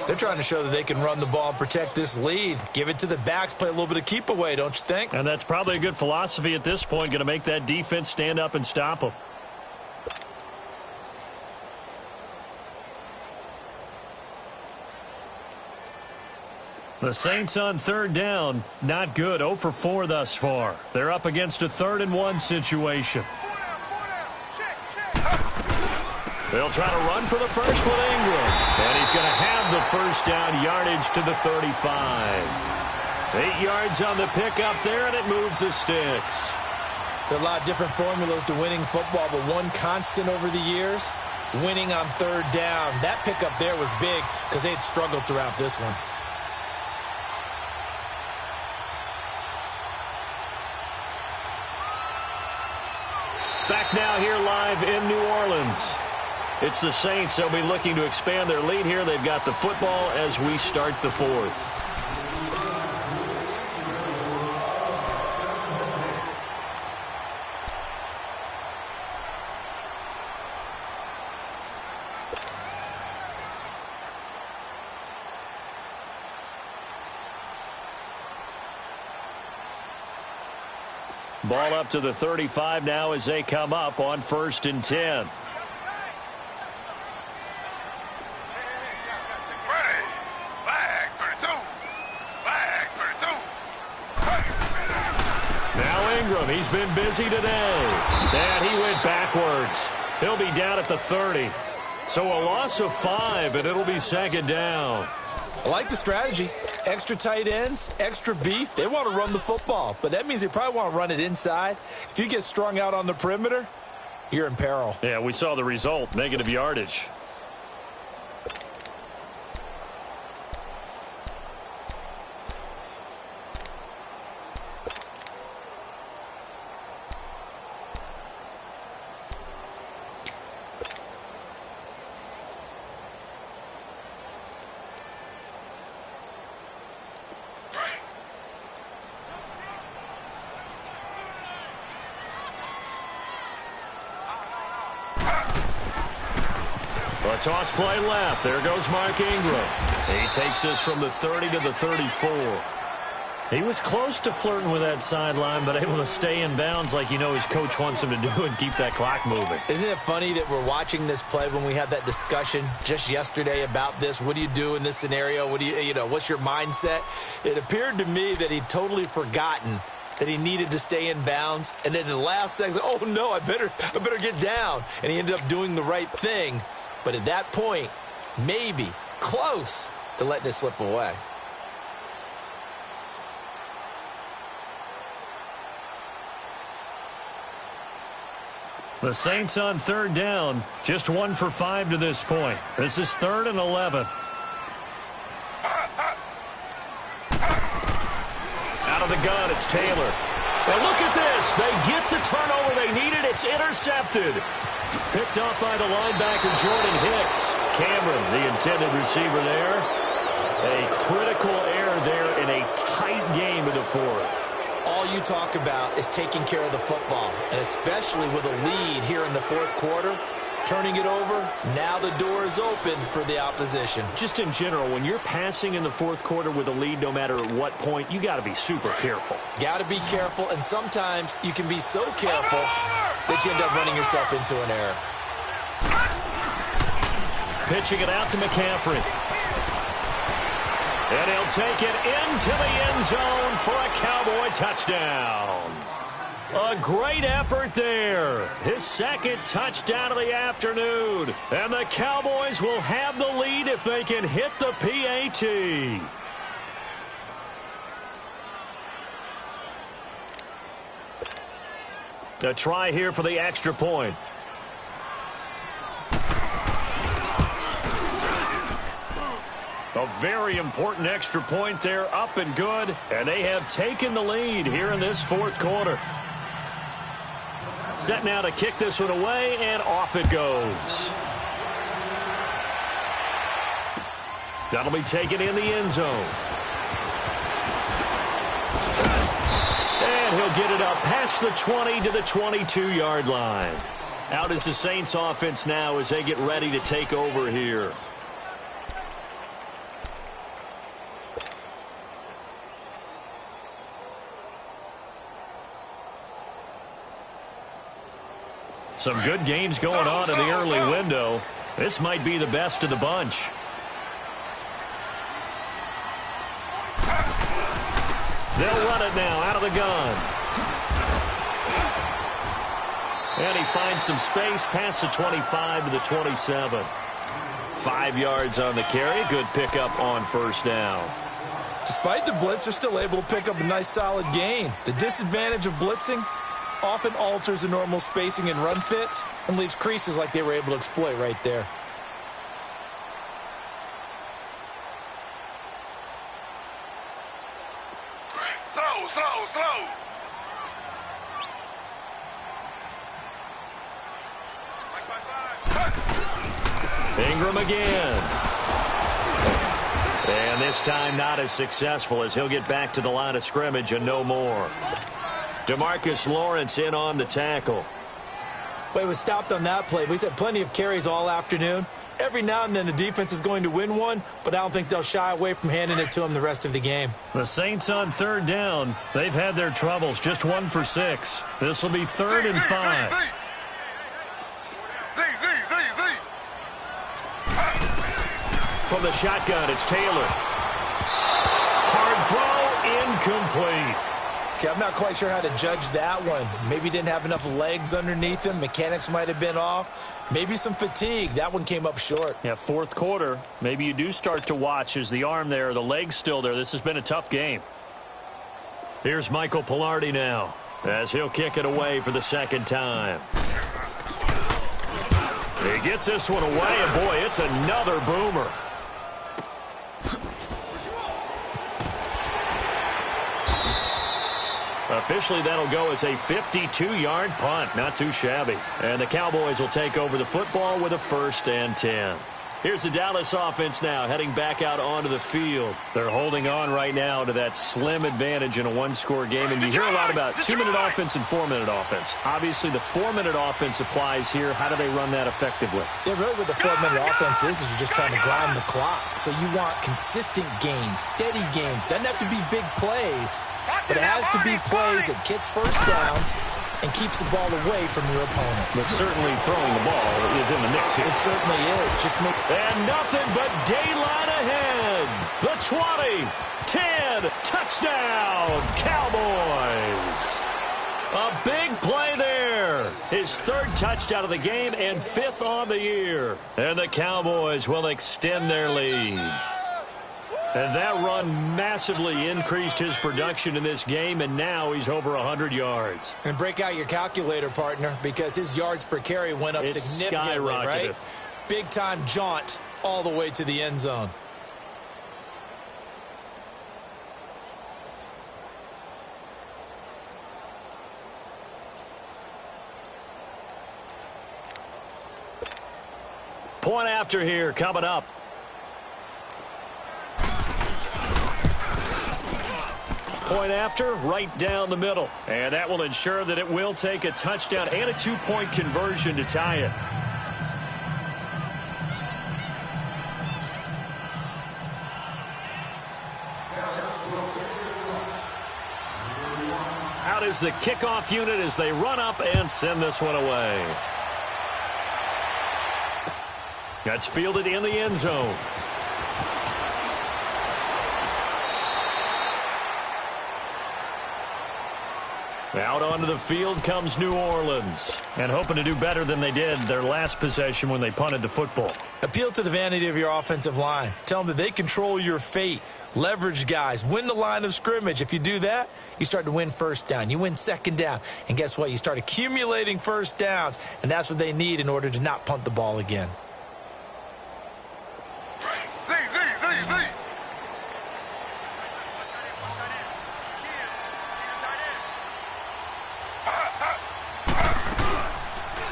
They're trying to show that they can run the ball and protect this lead. Give it to the backs, play a little bit of keep away, don't you think? And that's probably a good philosophy at this point, going to make that defense stand up and stop them. The Saints on 3rd down, not good. 0 for 4 thus far. They're up against a 3rd and 1 situation. They'll try to run for the first with Ingram. And he's going to have the first down yardage to the 35. 8 yards on the pickup there, and it moves the sticks. There are a lot of different formulas to winning football, but one constant over the years, winning on 3rd down. That pickup there was big because they had struggled throughout this one. Back now here live in New Orleans. It's the Saints. They'll be looking to expand their lead here. They've got the football as we start the 4th. Ball up to the 35 now as they come up on 1st and 10. Now Ingram, he's been busy today. And he went backwards. He'll be down at the 30. So a loss of 5, and it'll be second down. I like the strategy. Extra tight ends, extra beef. They want to run the football, but that means they probably want to run it inside. If you get strung out on the perimeter, you're in peril. Yeah, we saw the result, negative yardage. A toss play left. There goes Mark Ingram. He takes this from the 30 to the 34. He was close to flirting with that sideline, but able to stay in bounds like you know his coach wants him to do and keep that clock moving. Isn't it funny that we're watching this play when we had that discussion just yesterday about this? What do you do in this scenario? What do you know, what's your mindset? It appeared to me that he'd totally forgotten that he needed to stay in bounds. And then in the last second, oh, no, I better get down. And he ended up doing the right thing. But at that point, maybe close to letting it slip away. The Saints on third down, just 1 for 5 to this point. This is 3rd and 11. Out of the gun, it's Taylor. And look at this. They get the turnover they needed. It's intercepted. Picked up by the linebacker, Jordan Hicks. Cameron, the intended receiver there. A critical error there in a tight game in the 4th. All you talk about is taking care of the football, and especially with a lead here in the 4th quarter. Turning it over, now the door is open for the opposition. Just in general, when you're passing in the 4th quarter with a lead, no matter at what point, you got to be super careful. Got to be careful, and sometimes you can be so careful that you end up running yourself into an error. Pitching it out to McCaffrey. And he'll take it into the end zone for a Cowboy touchdown. A great effort there. His 2nd touchdown of the afternoon. And the Cowboys will have the lead if they can hit the PAT. A try here for the extra point. A very important extra point there, up and good. And they have taken the lead here in this 4th quarter. Set now to kick this one away, and off it goes. That'll be taken in the end zone. And he'll get it up past the 20 to the 22-yard line. Out is the Saints offense now as they get ready to take over here. Some good games going on in the early window. This might be the best of the bunch. They'll run it now out of the gun. And he finds some space past the 25 to the 27. 5 yards on the carry. Good pickup on first down. Despite the blitz, they're still able to pick up a nice solid gain. The disadvantage of blitzing often alters the normal spacing and run fits and leaves creases like they were able to exploit right there. Slow. Ingram again. And this time not as successful as he'll get back to the line of scrimmage and no more. DeMarcus Lawrence in on the tackle. Well, he was stopped on that play, but he's had plenty of carries all afternoon. Every now and then the defense is going to win one, but I don't think they'll shy away from handing it to him the rest of the game. The Saints on third down. They've had their troubles. Just 1 for 6. This will be 3rd and 5. From the shotgun, it's Taylor. Hard throw, incomplete. Okay, I'm not quite sure how to judge that one. Maybe didn't have enough legs underneath him. Mechanics might have been off. Maybe some fatigue. That one came up short. Yeah, fourth quarter. Maybe you do start to watch as the arm there, the leg's still there. This has been a tough game. Here's Michael Pilardi now as he'll kick it away for the second time. He gets this one away, and boy, it's another boomer. Officially, that'll go as a 52-yard punt. Not too shabby. And the Cowboys will take over the football with a 1st and 10. Here's the Dallas offense now heading back out onto the field. They're holding on right now to that slim advantage in a one-score game. And you hear a lot about 2-minute offense and 4-minute offense. Obviously, the 4-minute offense applies here. How do they run that effectively? Yeah, really what the 4-minute offense is you're just trying to grind the clock. So you want consistent gains, steady gains. Doesn't have to be big plays, but it has to be plays that gets first downs and keeps the ball away from your opponent. But certainly throwing the ball is in the mix here. It certainly is. And nothing but daylight ahead. The 20, 10, touchdown, Cowboys. A big play there. His 3rd touchdown of the game and 5th on the year. And the Cowboys will extend their lead. And that run massively increased his production in this game, and now he's over 100 yards. And break out your calculator, partner, because his yards per carry went up significantly, right? Big-time jaunt all the way to the end zone. Point after here coming up. Point after, right down the middle. And that will ensure that it will take a touchdown and a 2-point conversion to tie it. Out is the kickoff unit as they run up and send this one away. That's fielded in the end zone. Out onto the field comes New Orleans. And hoping to do better than they did their last possession when they punted the football. Appeal to the vanity of your offensive line. Tell them that they control your fate. Leverage guys. Win the line of scrimmage. If you do that, you start to win 1st down. You win 2nd down. And guess what? You start accumulating 1st downs. And that's what they need in order to not punt the ball again.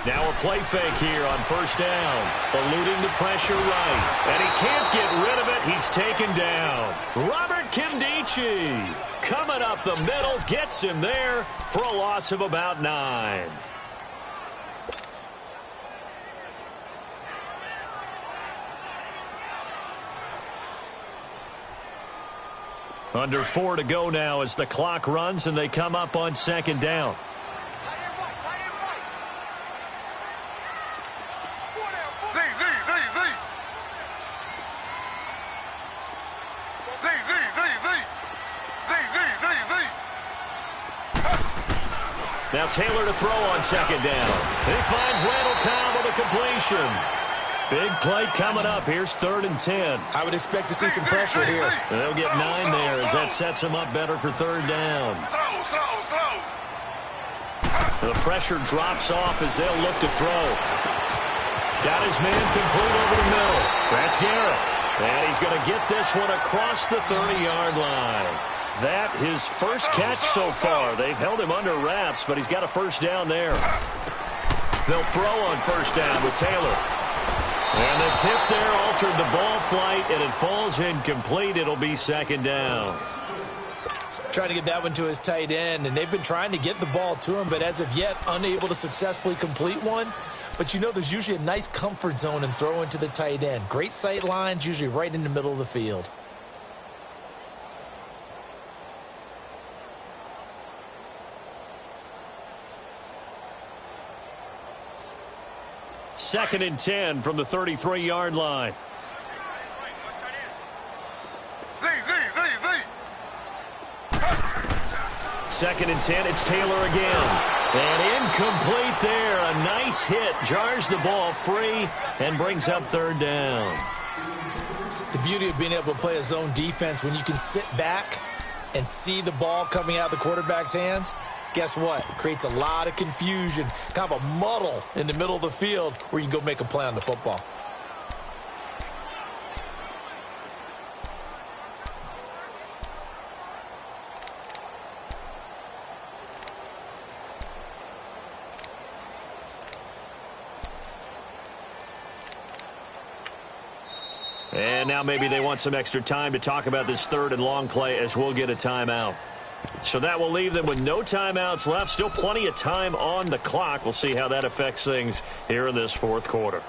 Now a play fake here on 1st down. Eluding the pressure right. And he can't get rid of it. He's taken down. Robert Kimdichie coming up the middle. Gets him there for a loss of about 9. Under 4 to go now as the clock runs and they come up on 2nd down. Now Taylor to throw on 2nd down. And he finds Randall Cobb with a completion. Big play coming up. Here's 3rd and 10. I would expect to see some pressure here. And they'll get 9 there as that sets them up better for 3rd down. The pressure drops off as they'll look to throw. Got his man complete over the middle. That's Garrett. And he's going to get this one across the 30-yard line. That his 1st catch so far. They've held him under wraps, but he's got a 1st down there. They'll throw on 1st down with Taylor. And the tip there altered the ball flight, and it falls incomplete. It'll be 2nd down. Trying to get that one to his tight end, and they've been trying to get the ball to him, but as of yet, unable to successfully complete one. But you know there's usually a nice comfort zone in throwing to the tight end. Great sight lines, usually right in the middle of the field. Second and 10 from the 33-yard line. 2nd and 10. It's Taylor again. And incomplete there. A nice hit. Jars the ball free and brings up 3rd down. The beauty of being able to play a zone defense, when you can sit back and see the ball coming out of the quarterback's hands, guess what? Creates a lot of confusion, kind of a muddle in the middle of the field where you can go make a play on the football. And now maybe they want some extra time to talk about this 3rd and long play as we'll get a timeout. So that will leave them with no timeouts left. Still plenty of time on the clock. We'll see how that affects things here in this 4th quarter.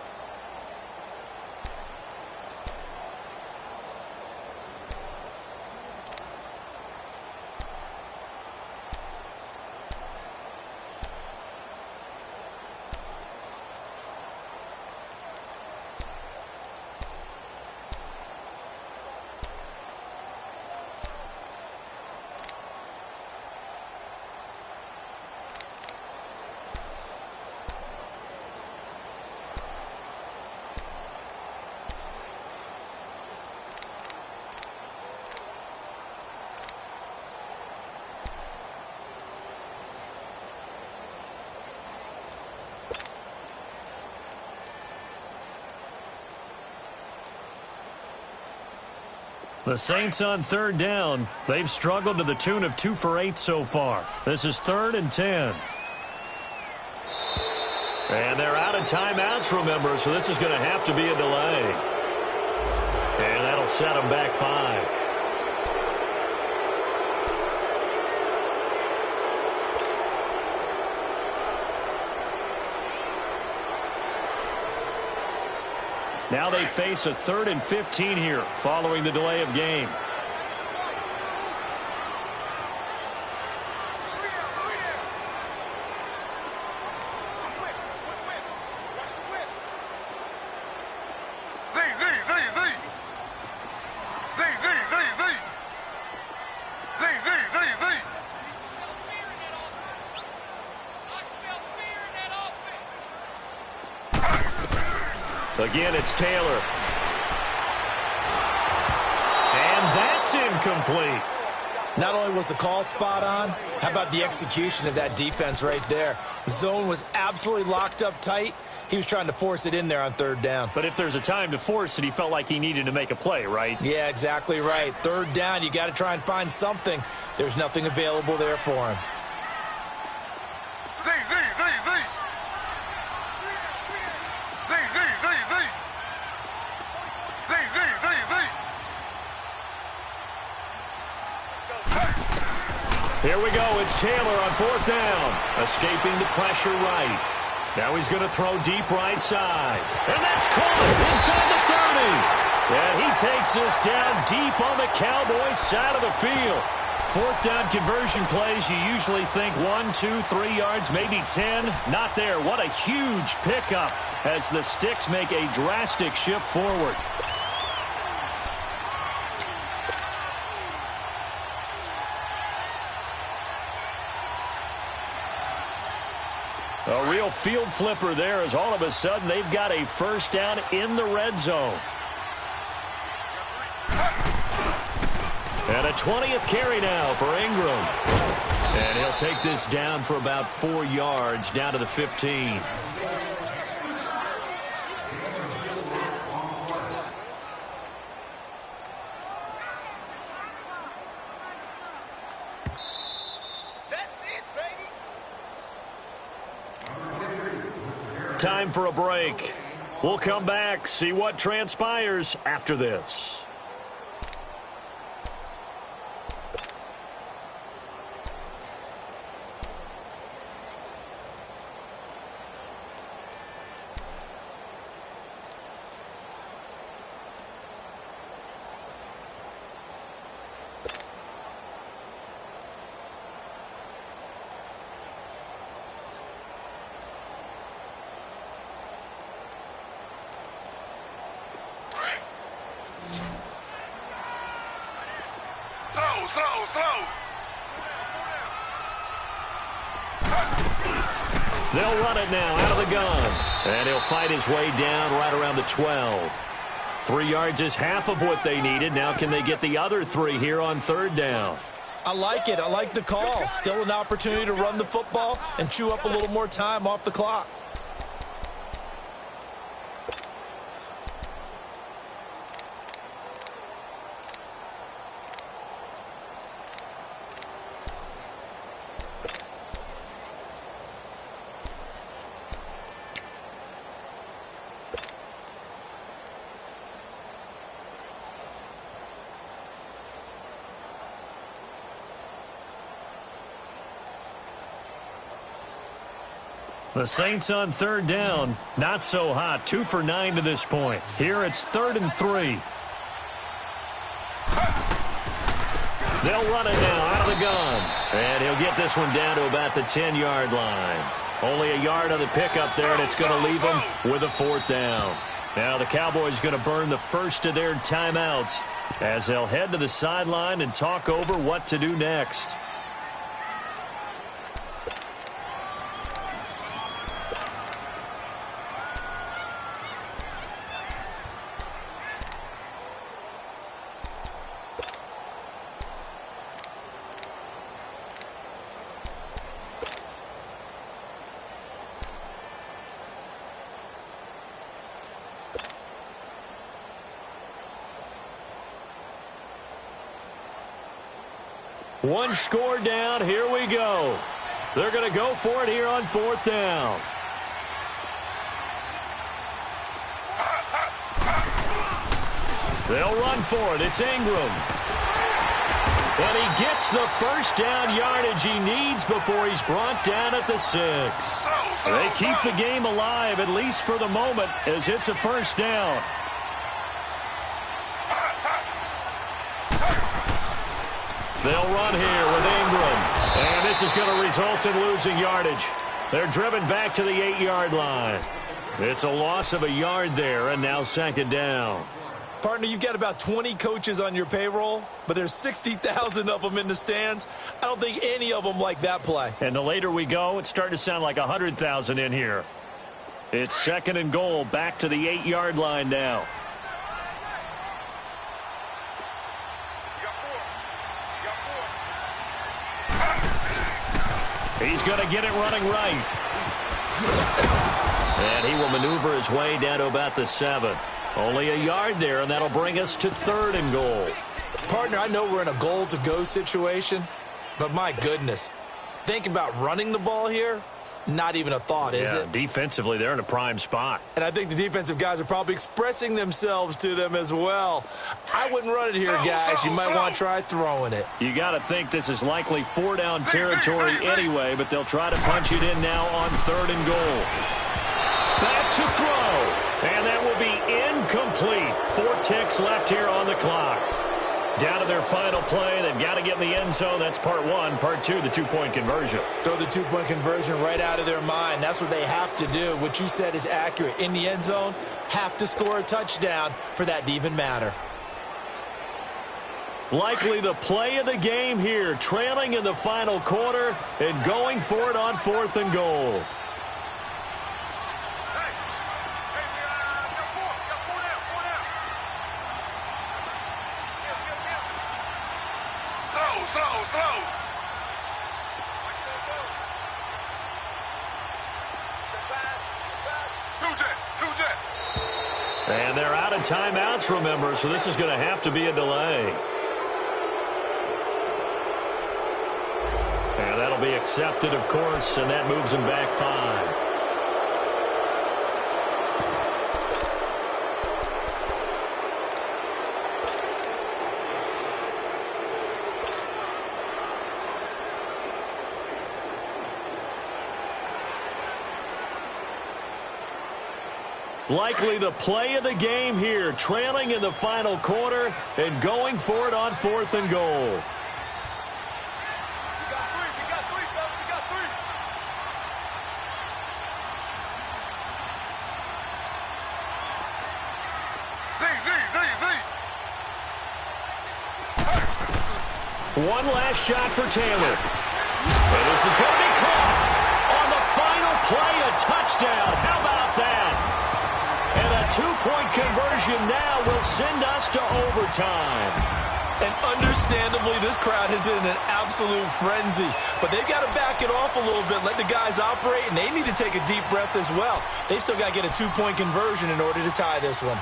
The Saints on 3rd down. They've struggled to the tune of 2 for 8 so far. This is 3rd and 10. And they're out of timeouts, remember, so this is going to have to be a delay. And that'll set them back 5. Now they face a 3rd and 15 here following the delay of game. Again, it's Taylor. And that's incomplete. Not only was the call spot on, how about the execution of that defense right there? The zone was absolutely locked up tight. He was trying to force it in there on 3rd down. But if there's a time to force it, he felt like he needed to make a play, right? Yeah, exactly right. 3rd down, you got to try and find something. There's nothing available there for him. Here we go. It's Taylor on 4th down. Escaping the pressure right. Now he's going to throw deep right side. And that's caught inside the 30. And he takes this down deep on the Cowboys side of the field. 4th down conversion plays, you usually think 1, 2, 3 yards, maybe 10. Not there. What a huge pickup as the Sticks make a drastic shift forward. A real field flipper there as all of a sudden they've got a 1st down in the red zone. And a 20th carry now for Ingram. And he'll take this down for about 4 yards down to the 15. Time for a break. We'll come back, see what transpires after this. They'll run it now out of the gun. And he'll fight his way down right around the 12. 3 yards is half of what they needed. Now can they get the other 3 here on third down? I like it. I like the call. Still an opportunity to run the football and chew up a little more time off the clock. The Saints on third down, not so hot. 2 for 9 to this point. Here it's 3rd and 3. They'll run it now out of the gun. And he'll get this one down to about the 10-yard line. Only a yard on the pickup there, and it's going to leave them with a 4th down. Now the Cowboys going to burn the first of their timeouts as they'll head to the sideline and talk over what to do next. One score down. Here we go. They're going to go for it here on 4th down. They'll run for it. It's Ingram. And he gets the first down yardage he needs before he's brought down at the 6. They keep the game alive, at least for the moment, as it's a first down. They'll run here with Ingram. And this is going to result in losing yardage. They're driven back to the 8-yard line. It's a loss of a yard there, and now 2nd down. Partner, you've got about 20 coaches on your payroll, but there's 60,000 of them in the stands. I don't think any of them like that play. And the later we go, it's starting to sound like 100,000 in here. It's 2nd and goal, back to the 8-yard line now. He's going to get it running right. And he will maneuver his way down to about the 7. Only a yard there, and that'll bring us to 3rd and goal. Partner, I know we're in a goal-to-go situation, but my goodness. Think about running the ball here. Not even a thought, is it? Defensively, they're in a prime spot. And I think the defensive guys are probably expressing themselves to them as well. I wouldn't run it here, guys. You might want to try throwing it. You got to think this is likely 4-down territory anyway, but they'll try to punch it in now on 3rd and goal. Back to throw. And that will be incomplete. 4 ticks left here on the clock. Down to their final play. They've got to get in the end zone. That's part 1. Part 2, the 2-point conversion. Throw the 2-point conversion right out of their mind. That's what they have to do. What you said is accurate. In the end zone, have to score a touchdown for that to even matter. Likely the play of the game here. Trailing in the final quarter and going for it on 4th and goal. And they're out of timeouts, remember, so this is going to have to be a delay. And that'll be accepted, of course, and that moves them back 5. Likely the play of the game here, trailing in the final quarter and going for it on 4th and goal. We got 3, fellas, we got 3. One last shot for Taylor. And this is going to be caught on the final play, a touchdown. How about that? And a two-point conversion now will send us to overtime. And understandably, this crowd is in an absolute frenzy. But they've got to back it off a little bit, let the guys operate, and they need to take a deep breath as well. They still got to get a two-point conversion in order to tie this one.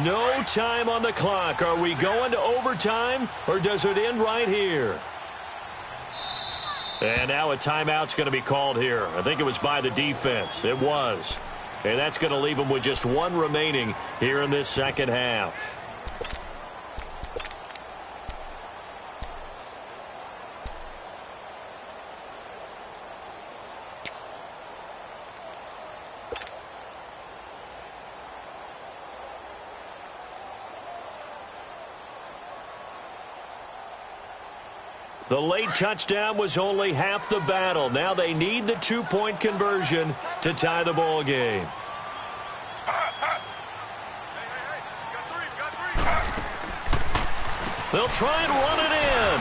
No time on the clock. Are we going to overtime, or does it end right here? And now a timeout's going to be called here. I think it was by the defense. It was. And that's going to leave them with just one remaining here in this second half. The late touchdown was only half the battle. Now they need the two-point conversion to tie the ball game. They'll try and run it in.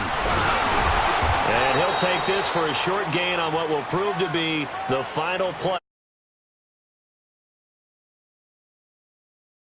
And he'll take this for a short gain on what will prove to be the final play.